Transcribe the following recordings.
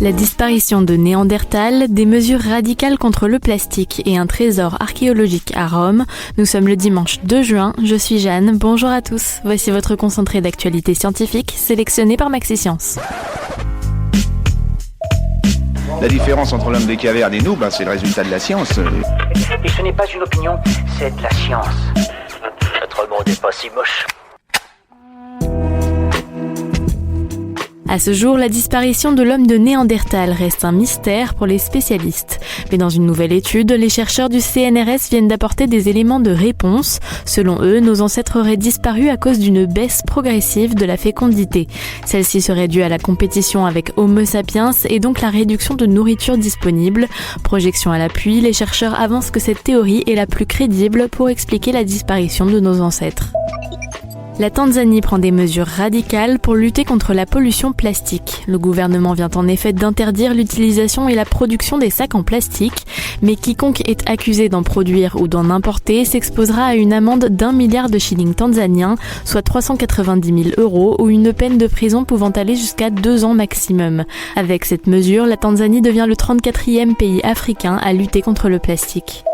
La disparition de Néandertal, des mesures radicales contre le plastique et un trésor archéologique à Rome. Nous sommes le dimanche 2 juin, je suis Jeanne, bonjour à tous. Voici votre concentré d'actualité scientifique sélectionné par Maxi-Science. La différence entre l'homme des cavernes et nous, c'est le résultat de la science. Et ce n'est pas une opinion, c'est de la science. Notre monde n'est pas si moche. À ce jour, la disparition de l'homme de Néandertal reste un mystère pour les spécialistes. Mais dans une nouvelle étude, les chercheurs du CNRS viennent d'apporter des éléments de réponse. Selon eux, nos ancêtres auraient disparu à cause d'une baisse progressive de la fécondité. Celle-ci serait due à la compétition avec Homo sapiens et donc la réduction de nourriture disponible. Projection à l'appui, les chercheurs avancent que cette théorie est la plus crédible pour expliquer la disparition de nos ancêtres. La Tanzanie prend des mesures radicales pour lutter contre la pollution plastique. Le gouvernement vient en effet d'interdire l'utilisation et la production des sacs en plastique, mais quiconque est accusé d'en produire ou d'en importer s'exposera à une amende d'1 milliard de shillings tanzaniens, soit 390 000 € ou une peine de prison pouvant aller jusqu'à 2 ans maximum. Avec cette mesure, la Tanzanie devient le 34e pays africain à lutter contre le plastique.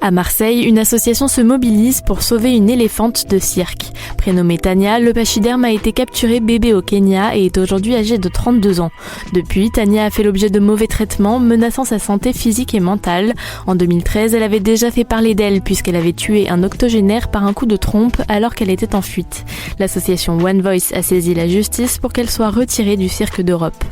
À Marseille, une association se mobilise pour sauver une éléphante de cirque. Prénommée Tania, le pachyderme a été capturé bébé au Kenya et est aujourd'hui âgé de 32 ans. Depuis, Tania a fait l'objet de mauvais traitements, menaçant sa santé physique et mentale. En 2013, elle avait déjà fait parler d'elle puisqu'elle avait tué un octogénaire par un coup de trompe alors qu'elle était en fuite. L'association One Voice a saisi la justice pour qu'elle soit retirée du cirque d'Europe.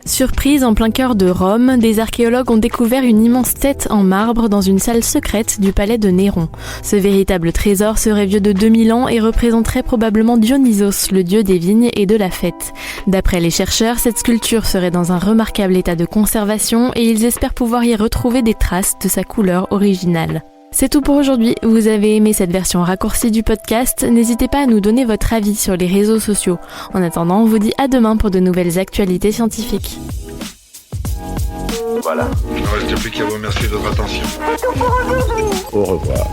Surprise en plein cœur de Rome, des archéologues ont découvert une immense tête en marbre dans une salle secrète du palais de Néron. Ce véritable trésor serait vieux de 2000 ans et représenterait probablement Dionysos, le dieu des vignes et de la fête. D'après les chercheurs, cette sculpture serait dans un remarquable état de conservation et ils espèrent pouvoir y retrouver des traces de sa couleur originale. C'est tout pour aujourd'hui. Vous avez aimé cette version raccourcie du podcast? N'hésitez pas à nous donner votre avis sur les réseaux sociaux. En attendant, on vous dit à demain pour de nouvelles actualités scientifiques. Voilà. Il ne reste plus qu'à vous remercier de votre attention. Au revoir.